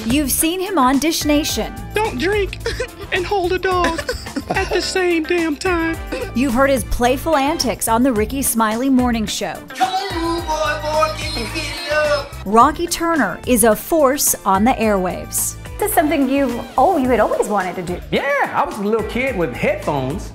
You've seen him on Dish Nation. Don't drink and hold a dog at the same damn time. You've heard his playful antics on the Ricky Smiley Morning Show. Come on, boy, get it up. Rocky Turner is a force on the airwaves. This is something you had always wanted to do. Yeah, I was a little kid with headphones,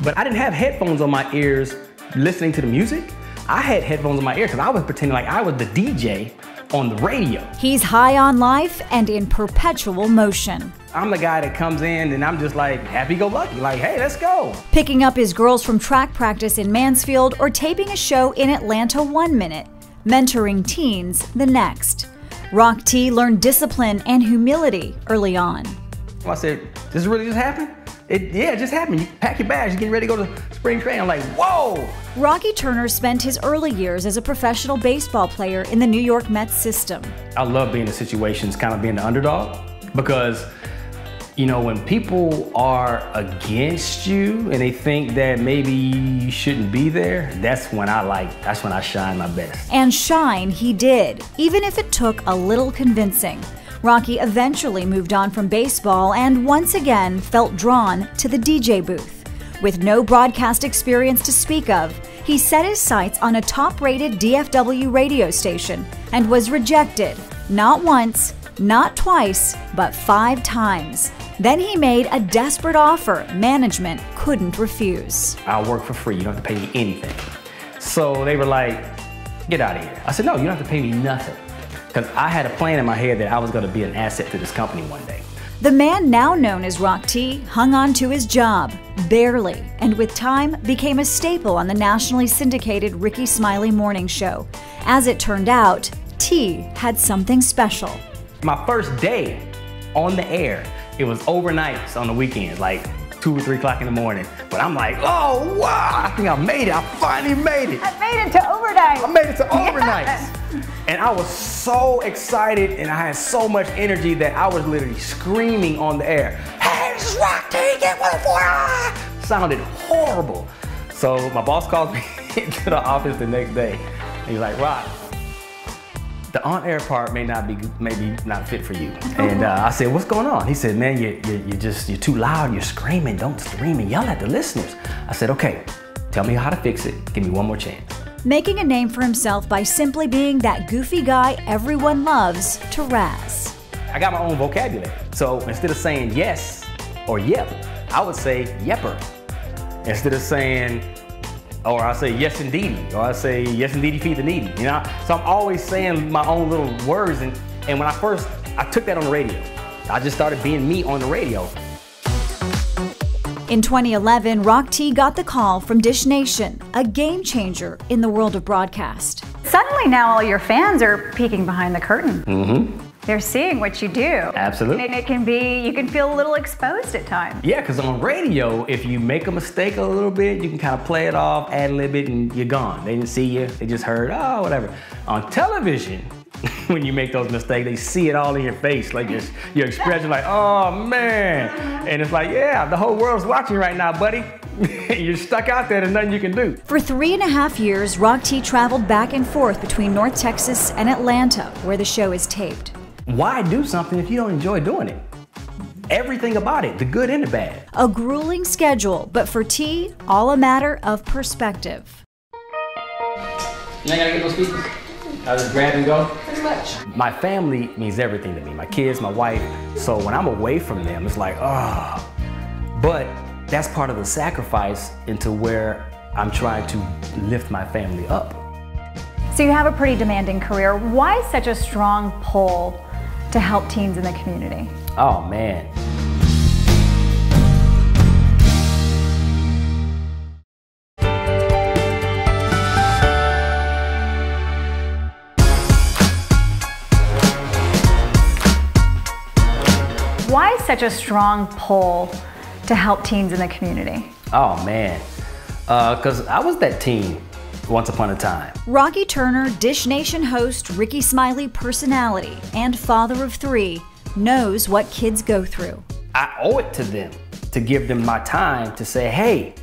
but I didn't have headphones on my ears listening to the music. I had headphones on my ear because I was pretending like I was the DJ on the radio. He's high on life and in perpetual motion. I'm the guy that comes in and I'm just like happy-go-lucky, like, hey, let's go. Picking up his girls from track practice in Mansfield or taping a show in Atlanta 1 minute, mentoring teens the next. Rock T learned discipline and humility early on. I said, this really just happened? Yeah, it just happened. You pack your bags, you're getting ready to go to spring training. I'm like, whoa! Rocky Turner spent his early years as a professional baseball player in the New York Mets system. I love being in situations, kind of being the underdog, because you know, when people are against you and they think that maybe you shouldn't be there, that's when I shine my best. And shine he did, even if it took a little convincing. Rocky eventually moved on from baseball and once again felt drawn to the DJ booth. With no broadcast experience to speak of, he set his sights on a top-rated DFW radio station and was rejected, not once, not twice, but 5 times. Then he made a desperate offer management couldn't refuse. I'll work for free, you don't have to pay me anything. So they were like, get out of here. I said, no, you don't have to pay me nothing. Because I had a plan in my head that I was going to be an asset to this company one day. The man now known as Rock T hung on to his job, barely, and with time became a staple on the nationally syndicated Ricky Smiley Morning Show. As it turned out, T had something special. My first day on the air, it was overnights on the weekends, like 2 or 3 o'clock in the morning. But I'm like, oh, wow, I think I made it. I finally made it. I made it to overnight. I made it to overnights. And I was so excited and I had so much energy that I was literally screaming on the air, hey, this is Rock T, get 104. Sounded horrible. So my boss calls me into the office the next day. And he's like, Rock, the on-air part maybe not fit for you. And I said, what's going on? He said, man, you're too loud, you're screaming, don't scream and yell at the listeners. I said, okay, tell me how to fix it, give me one more chance. Making a name for himself by simply being that goofy guy everyone loves to razz. I got my own vocabulary. So instead of saying yes or yep, I would say yepper. Instead of saying, or I say yes indeedy, or I say yes indeedy feed the needy, you know? So I'm always saying my own little words, and when I took that on the radio. I just started being me on the radio. In 2011, Rock T got the call from Dish Nation, a game changer in the world of broadcast. Suddenly now all your fans are peeking behind the curtain. Mm-hmm. They're seeing what you do. Absolutely. And you can feel a little exposed at times. Yeah, because on radio, if you make a mistake a little bit, you can kind of play it off, add a little bit, and you're gone. They didn't see you, they just heard, oh, whatever. On television, when you make those mistakes, they see it all in your face, like your expression, like, oh man. And it's like, yeah, the whole world's watching right now, buddy. You're stuck out there, there's nothing you can do. For 3.5 years, Rock T traveled back and forth between North Texas and Atlanta, where the show is taped. Why do something if you don't enjoy doing it? Everything about it, the good and the bad. A grueling schedule, but for T, all a matter of perspective. You ain't gotta get those speakers. I just grab and go. Pretty much. My family means everything to me. My kids, my wife. So when I'm away from them, it's like, oh. But that's part of the sacrifice into where I'm trying to lift my family up. So you have a pretty demanding career. Why such a strong pull to help teens in the community? Oh man. Why such a strong pull to help teens in the community? Oh man, because I was that teen once upon a time. Rocky Turner, Dish Nation host, Ricky Smiley personality, and father of 3, knows what kids go through. I owe it to them to give them my time to say, hey,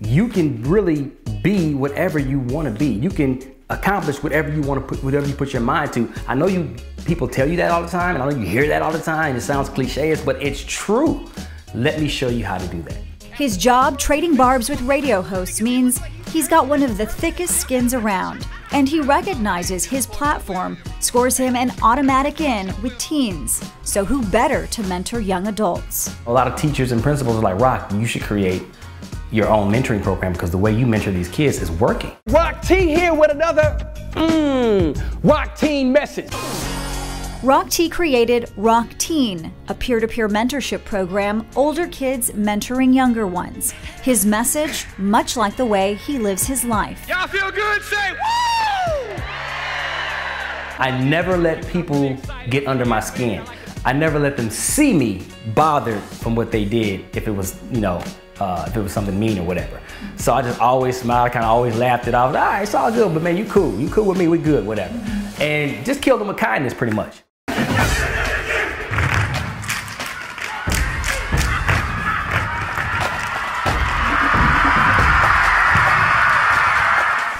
you can really be whatever you want to be. You can accomplish whatever you want to whatever you put your mind to. I know people tell you that all the time, and I know you hear that all the time. It sounds cliche-ish, but it's true. Let me show you how to do that. His job trading barbs with radio hosts means he's got one of the thickest skins around, and he recognizes his platform scores him an automatic in with teens. So who better to mentor young adults? A lot of teachers and principals are like, Rock, you should create your own mentoring program because the way you mentor these kids is working. Rock T here with another Rock Teen message. Rock T created Rock Teen, a peer-to-peer mentorship program, older kids mentoring younger ones. His message, much like the way he lives his life. Y'all feel good? Say woo! I never let people get under my skin. I never let them see me bothered from what they did if it was, if it was something mean or whatever. So I just always smiled, kind of always laughed it off. All right, it's all good, but man, you cool with me, we good, whatever. And just killed them with kindness, pretty much.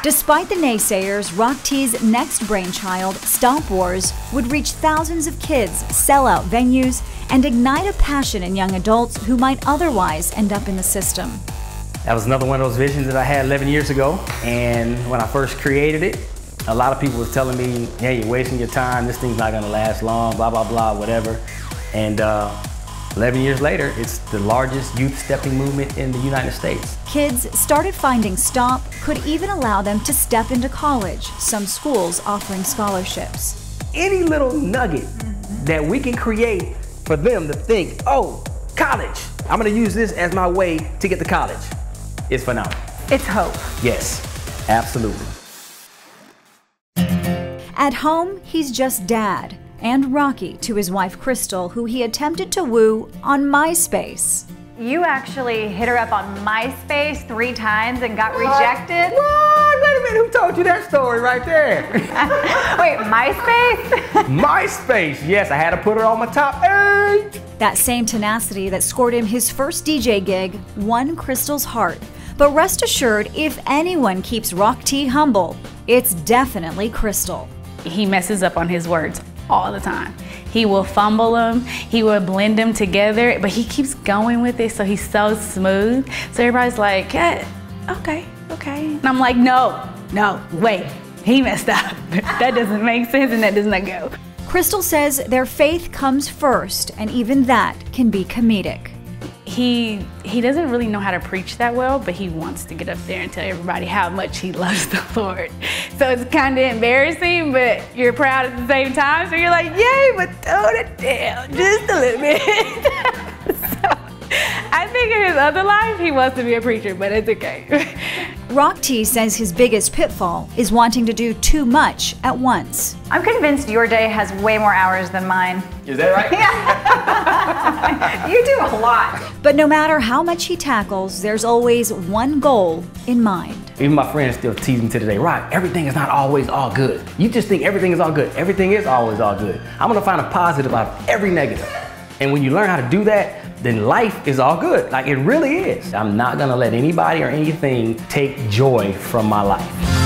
Despite the naysayers, Rock T's next brainchild, Stomp Wars, would reach thousands of kids, sell out venues, and ignite a passion in young adults who might otherwise end up in the system. That was another one of those visions that I had 11 years ago, and when I first created it, a lot of people was telling me, hey, you're wasting your time, this thing's not gonna last long, blah, blah, blah, whatever. And 11 years later, it's the largest youth stepping movement in the United States. Kids started finding Stomp could even allow them to step into college, some schools offering scholarships. Any little nugget that we can create for them to think, oh, college, I'm gonna use this as my way to get to college, is phenomenal. It's hope. Yes, absolutely. At home, he's just dad and Rocky to his wife Crystal, who he attempted to woo on MySpace. You actually hit her up on MySpace 3 times and got rejected? What? Wait a minute, who told you that story right there? Wait, MySpace? MySpace, yes, I had to put her on my top 8. That same tenacity that scored him his first DJ gig won Crystal's heart. But rest assured, if anyone keeps Rock T humble, it's definitely Crystal. He messes up on his words all the time. He will fumble them, he will blend them together, but he keeps going with it, so he's so smooth. So everybody's like, yeah, okay. And I'm like, no, wait, he messed up. That doesn't make sense and that does not go. Crystal says their faith comes first, and even that can be comedic. He doesn't really know how to preach that well, but he wants to get up there and tell everybody how much he loves the Lord. So it's kind of embarrassing, but you're proud at the same time. So you're like, yay, but tone it down just a little bit. So I think in his other life, he wants to be a preacher, but it's okay. Rock T says his biggest pitfall is wanting to do too much at once. I'm convinced your day has way more hours than mine. Is that right? Yeah. You do a lot. But no matter how much he tackles, there's always one goal in mind. Even my friends still tease me to today, Rock, everything is not always all good. You just think everything is all good. Everything is always all good. I'm gonna find a positive out of every negative. And when you learn how to do that, then life is all good. Like, it really is. I'm not gonna let anybody or anything take joy from my life.